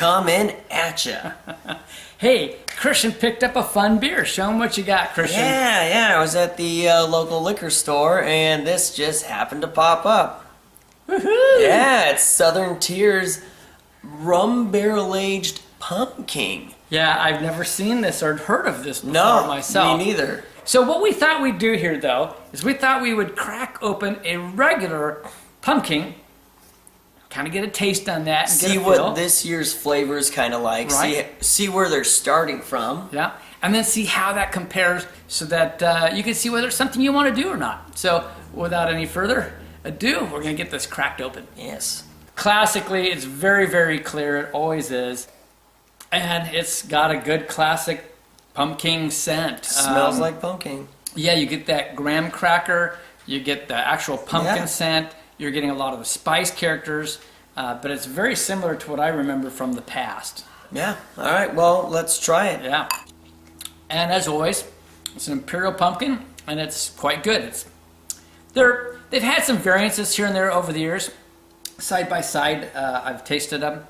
coming at ya. Hey, Christian picked up a fun beer. Show him what you got, Christian. Yeah, I was at the local liquor store, and this just happened to pop up. Woohoo! Yeah, it's Southern Tier's rum barrel-aged Pumpking. Yeah, I've never seen this or heard of this before myself. Me neither. So what we thought we'd do here, though, is we thought we would crack open a regular pumpkin, kind of get a taste on that, and See get a what feel. this year's flavor is kind of like. Right. See where they're starting from. Yeah, and then see how that compares so that you can see whether it's something you want to do or not. So without any further ado, we're going to get this cracked open. Yes. Classically, it's very, very clear. It always is. And it's got a good classic pumpkin scent. Smells like pumpkin. Yeah, you get that graham cracker, you get the actual pumpkin scent, you're getting a lot of the spice characters, but it's very similar to what I remember from the past. Yeah, all right, well, let's try it. Yeah. And as always, it's an Imperial pumpkin, and it's quite good. They've had some variances here and there over the years. Side by side, I've tasted them.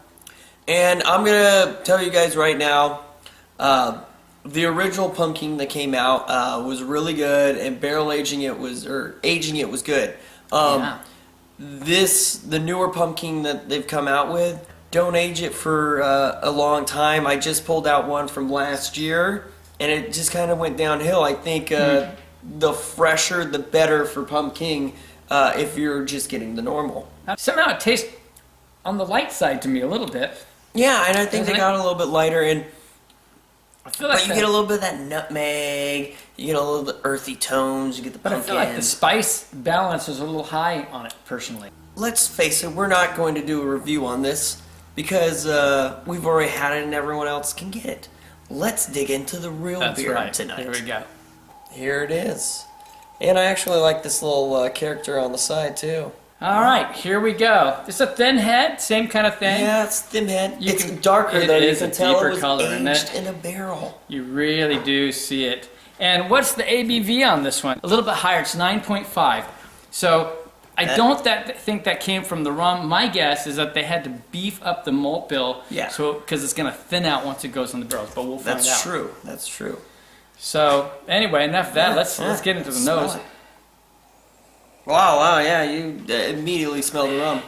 And I'm going to tell you guys right now, the original pumpkin that came out was really good, and aging it was good. The newer pumpkin that they've come out with, don't age it for a long time. I just pulled out one from last year, and it just kind of went downhill. I think the fresher, the better for pumpkin if you're just getting the normal. Somehow it tastes on the light side to me a little bit. Yeah, and I think they got a little bit lighter, and I feel like but you get a little bit of that nutmeg, you get a little bit of earthy tones, you get the pumpkin. But I feel like the spice balance is a little high on it, personally. Let's face it, we're not going to do a review on this because we've already had it and everyone else can get it. Let's dig into the real beer tonight. Here we go. Here it is. And I actually like this little character on the side, too. All right, here we go. It's a thin head, same kind of thing. Yeah, it's thin head. It's darker, though. You can tell it was aged in a barrel. You really do see it. And what's the ABV on this one? A little bit higher. It's 9.5. So I don't think that came from the rum. My guess is that they had to beef up the malt bill. Yeah. So because it's going to thin out once it goes in the barrels. But we'll find out. That's true. That's true. So anyway, enough of that. Let's get into the nose. Wow, yeah, you immediately smell the rum.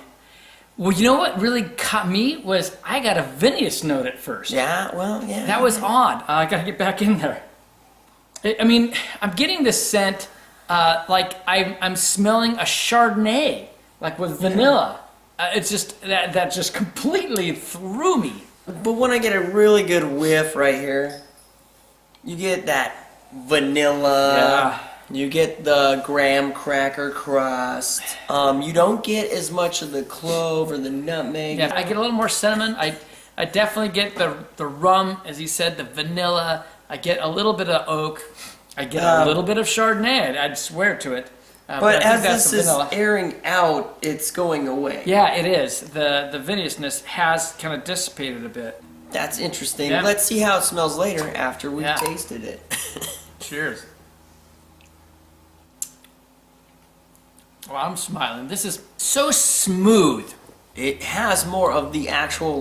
Well, you know what really caught me was I got a vinous note at first. Yeah, well, yeah. That was odd. I got to get back in there. I mean, I'm getting this scent like I'm smelling a Chardonnay, like with vanilla. It's just, that just completely threw me. But when I get a really good whiff right here, you get that vanilla. Yeah. You get the graham cracker crust. You don't get as much of the clove or the nutmeg. Yeah, I get a little more cinnamon. I definitely get the rum, as he said, the vanilla. I get a little bit of oak. I get a little bit of Chardonnay. I'd swear to it. But as this is airing out, it's going away. Yeah, it is. The vinousness has kind of dissipated a bit. That's interesting. Yeah. Let's see how it smells later after we've tasted it. Cheers. Well, I'm smiling. This is so smooth. It has more of the actual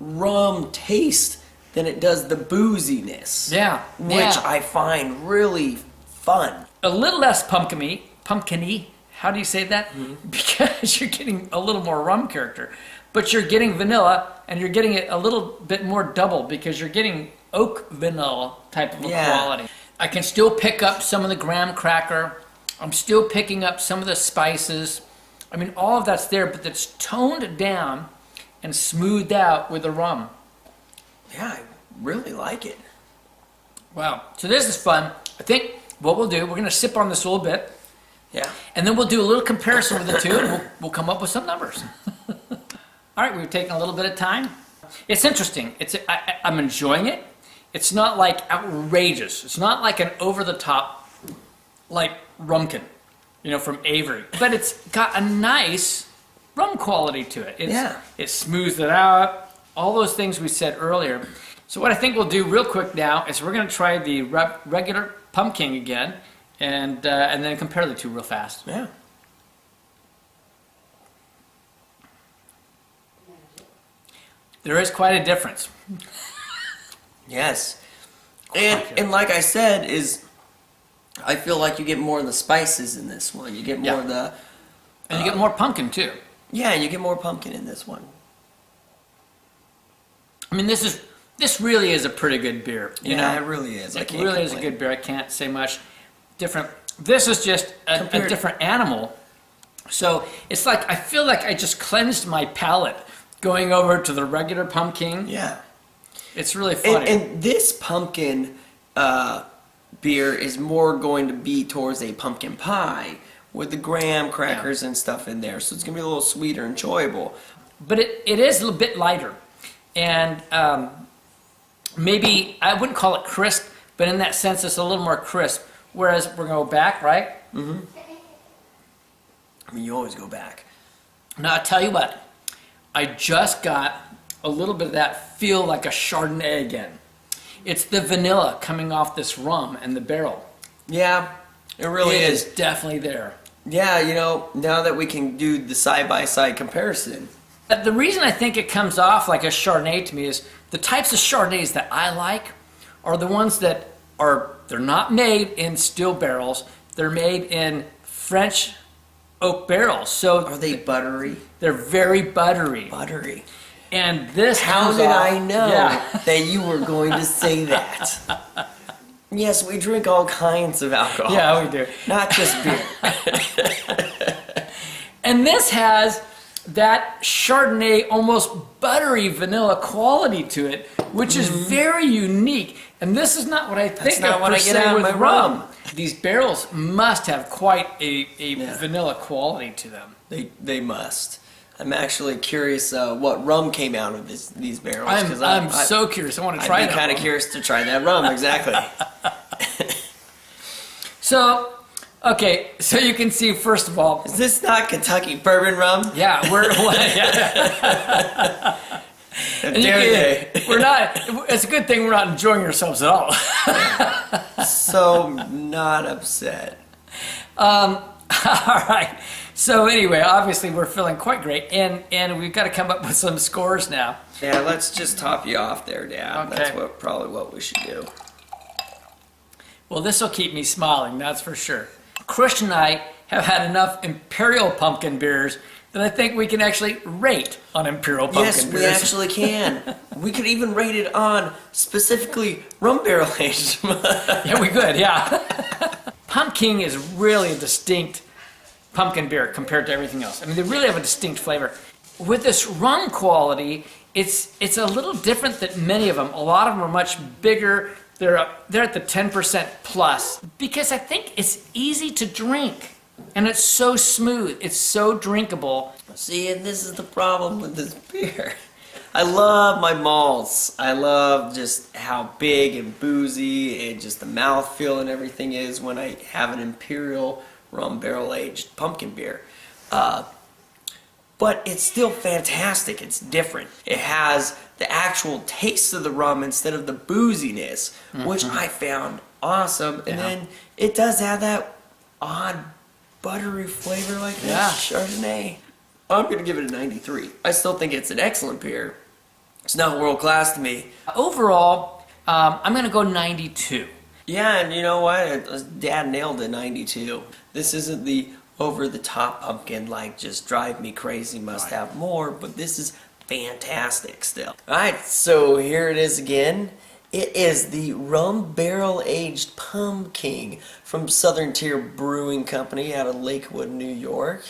rum taste than it does the booziness. Yeah. Which I find really fun. A little less pumpkin-y. How do you say that? Mm-hmm. Because you're getting a little more rum character. But you're getting vanilla, and you're getting it a little bit more double because you're getting oak vanilla type of a quality. I can still pick up some of the graham cracker. I'm still picking up some of the spices. I mean, all of that's there, but it's toned down and smoothed out with the rum. Yeah, I really like it. Wow. So this is fun. I think what we'll do, we're going to sip on this a little bit. Yeah. And then we'll do a little comparison with the two, and we'll come up with some numbers. All right, we've taken a little bit of time. It's interesting. I'm enjoying it. It's not like outrageous. It's not like an over-the-top, like Rumkin, from Avery. But it's got a nice rum quality to it. It smooths it out. All those things we said earlier. So what I think we'll do real quick now is we're going to try the regular Pumpking again, and then compare the two real fast. Yeah. There is quite a difference. Yes. And like I said, I feel like you get more of the spices in this one. You get more of the... And you get more pumpkin, too. Yeah, you get more pumpkin in this one. I mean, this really is a pretty good beer. You know? It really is. It really is a good beer. I can't say much different. This is just a different animal. So it's like, I feel like I just cleansed my palate going over to the regular Pumpking. Yeah. It's really funny. And this pumpkin beer is more going to be towards a pumpkin pie with the graham crackers and stuff in there. So it's going to be a little sweeter, enjoyable. But it is a little bit lighter. And maybe, I wouldn't call it crisp, but in that sense, it's a little more crisp. Whereas we're going to go back, right? Mm-hmm. I mean, you always go back. Now, I'll tell you what. I just got a little bit of that feel like a Chardonnay again. It's the vanilla coming off this rum and the barrel. Yeah, it really is. It is definitely there. Yeah, you know, now that we can do the side-by-side comparison. The reason I think it comes off like a Chardonnay to me is the types of Chardonnays that I like are the ones that they're not made in still barrels. They're made in French oak barrels. So Are they buttery? they're very buttery. Buttery. And this How comes did off- I know Yeah. that you were going to say that? Yes, we drink all kinds of alcohol. Yeah, we do. Not just beer. And this has that Chardonnay, almost buttery vanilla quality to it, which is very unique. And this is not what I think not of what per I get se out of with my rum. rum. These barrels must have quite a vanilla quality to them. They must. I'm actually curious what rum came out of these barrels. I'm so curious. I want to try I'd that. be kind of one. curious to try that rum, exactly. So, okay, so you can see, first of all, Is this not Kentucky bourbon rum? yeah, How dare they? we're not. It's a good thing we're not enjoying ourselves at all. So not upset. All right. So anyway, obviously we're feeling quite great, and we've got to come up with some scores now. Yeah, let's just top you off there, Dad. Okay. That's probably what we should do. Well, this will keep me smiling, that's for sure. Christian and I have had enough Imperial pumpkin beers that I think we can actually rate on Imperial pumpkin Yes, beers. we actually can. We could even rate it on specifically rum barrel aged. Yeah, we could, yeah. Pumpking is really a distinct pumpkin beer compared to everything else. I mean, they really have a distinct flavor. With this rum quality, it's a little different than many of them. A lot of them are much bigger. They're at the 10% plus because I think it's easy to drink and it's so smooth. It's so drinkable. See, and this is the problem with this beer. I love my malts. I love just how big and boozy and just the mouthfeel and everything is when I have an Imperial rum barrel aged pumpkin beer. But it's still fantastic. It's different. It has the actual taste of the rum instead of the booziness, which I found awesome. And then it does have that odd buttery flavor like this Chardonnay. I'm going to give it a 93. I still think it's an excellent beer. It's not world class to me. Overall, I'm going to go 92. Yeah, and you know what? Dad nailed it, 92. This isn't the over-the-top pumpkin, like just drive me crazy, must have more, but this is fantastic still. Alright, so here it is again. It is the rum barrel-aged Pumpking from Southern Tier Brewing Company out of Lakewood, New York.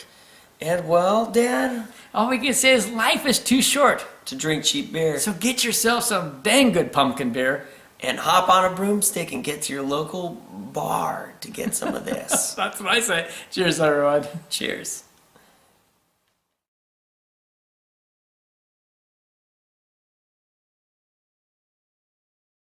And well, Dad, All we can say is life is too short. to drink cheap beer. So get yourself some dang good pumpkin beer. And hop on a broomstick and get to your local bar to get some of this. That's what I say. Cheers, everyone. Cheers.